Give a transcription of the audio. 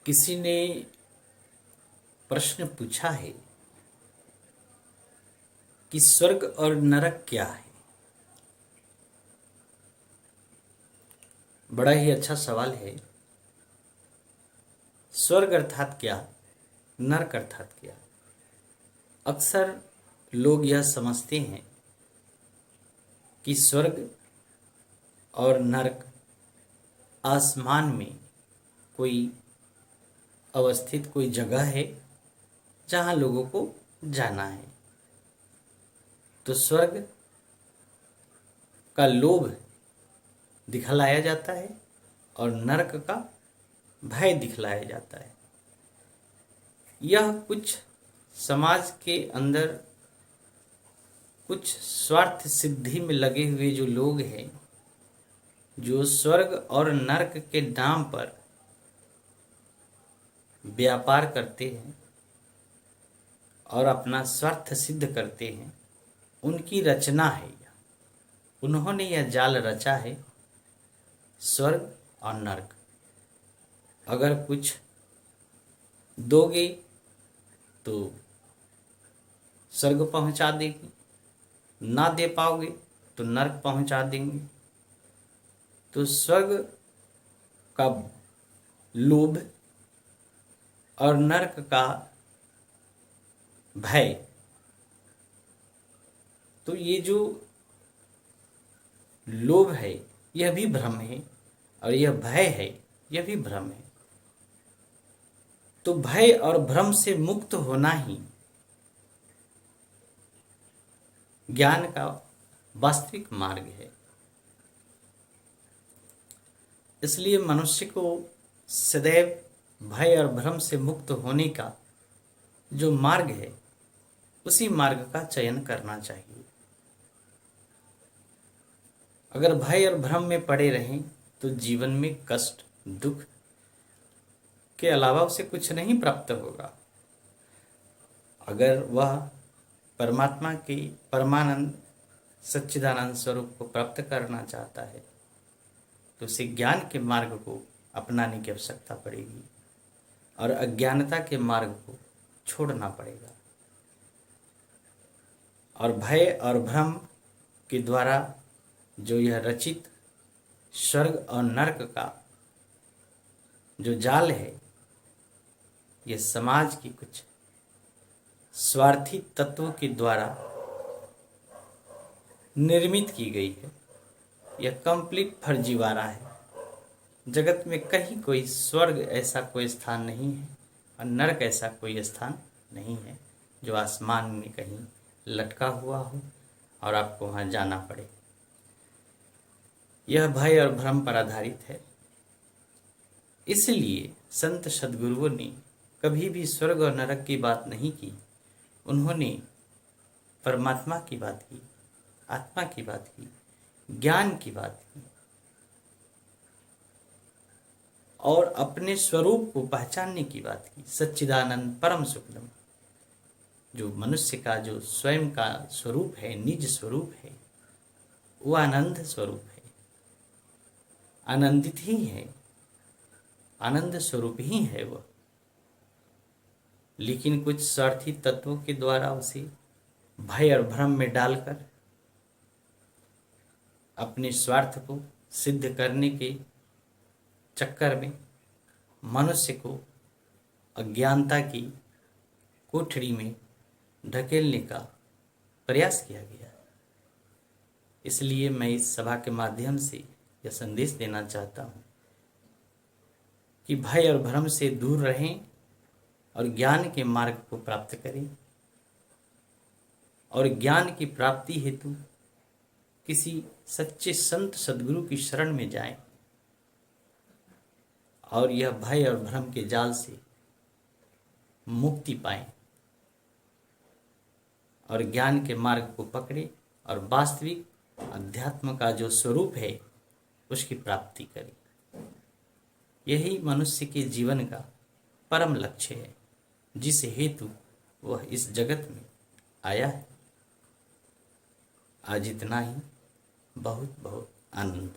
किसी ने प्रश्न पूछा है कि स्वर्ग और नरक क्या है। बड़ा ही अच्छा सवाल है। स्वर्ग अर्थात क्या, नरक अर्थात क्या। अक्सर लोग यह समझते हैं कि स्वर्ग और नरक आसमान में कोई अवस्थित कोई जगह है जहां लोगों को जाना है। तो स्वर्ग का लोभ दिखलाया जाता है और नरक का भय दिखलाया जाता है। यह कुछ समाज के अंदर कुछ स्वार्थ सिद्धि में लगे हुए जो लोग हैं, जो स्वर्ग और नरक के नाम पर व्यापार करते हैं और अपना स्वार्थ सिद्ध करते हैं, उनकी रचना है। उन्होंने यह जाल रचा है, स्वर्ग और नरक। अगर कुछ दोगे तो स्वर्ग पहुंचा देगी, ना दे पाओगे तो नरक पहुंचा देंगे। तो स्वर्ग का लोभ और नरक का भय, तो ये जो लोभ है यह भी भ्रम है और यह भय है यह भी भ्रम है। तो भय और भ्रम से मुक्त होना ही ज्ञान का वास्तविक मार्ग है। इसलिए मनुष्य को सदैव भय और भ्रम से मुक्त होने का जो मार्ग है उसी मार्ग का चयन करना चाहिए। अगर भय और भ्रम में पड़े रहें तो जीवन में कष्ट, दुख के अलावा उसे कुछ नहीं प्राप्त होगा। अगर वह परमात्मा के परमानंद सच्चिदानंद स्वरूप को प्राप्त करना चाहता है तो उसे ज्ञान के मार्ग को अपनाने की आवश्यकता पड़ेगी और अज्ञानता के मार्ग को छोड़ना पड़ेगा। और भय और भ्रम के द्वारा जो यह रचित स्वर्ग और नरक का जो जाल है, यह समाज की कुछ स्वार्थी तत्वों के द्वारा निर्मित की गई है। यह कंप्लीट फर्जीवाड़ा है। जगत में कहीं कोई स्वर्ग ऐसा कोई स्थान नहीं है और नरक ऐसा कोई स्थान नहीं है जो आसमान में कहीं लटका हुआ हो और आपको वहाँ जाना पड़े। यह भय और भ्रम पर आधारित है। इसलिए संत सद्गुरुओं ने कभी भी स्वर्ग और नरक की बात नहीं की। उन्होंने परमात्मा की बात की, आत्मा की बात की, ज्ञान की बात की और अपने स्वरूप को पहचानने की बात की। सच्चिदानंद परम सुखदम, जो मनुष्य का जो स्वयं का स्वरूप है, निज स्वरूप है, वो आनंद स्वरूप है, आनंदित ही है, आनंद स्वरूप ही है वह। लेकिन कुछ स्वार्थी तत्वों के द्वारा उसे भय और भ्रम में डालकर अपने स्वार्थ को सिद्ध करने के चक्कर में मनुष्य को अज्ञानता की कोठरी में ढकेलने का प्रयास किया गया। इसलिए मैं इस सभा के माध्यम से यह संदेश देना चाहता हूँ कि भय और भ्रम से दूर रहें और ज्ञान के मार्ग को प्राप्त करें और ज्ञान की प्राप्ति हेतु किसी सच्चे संत सद्गुरु की शरण में जाएं और यह भय और भ्रम के जाल से मुक्ति पाएं और ज्ञान के मार्ग को पकड़े और वास्तविक अध्यात्म का जो स्वरूप है उसकी प्राप्ति करें। यही मनुष्य के जीवन का परम लक्ष्य है, जिस हेतु वह इस जगत में आया है। आज इतना ही। बहुत बहुत आनंद।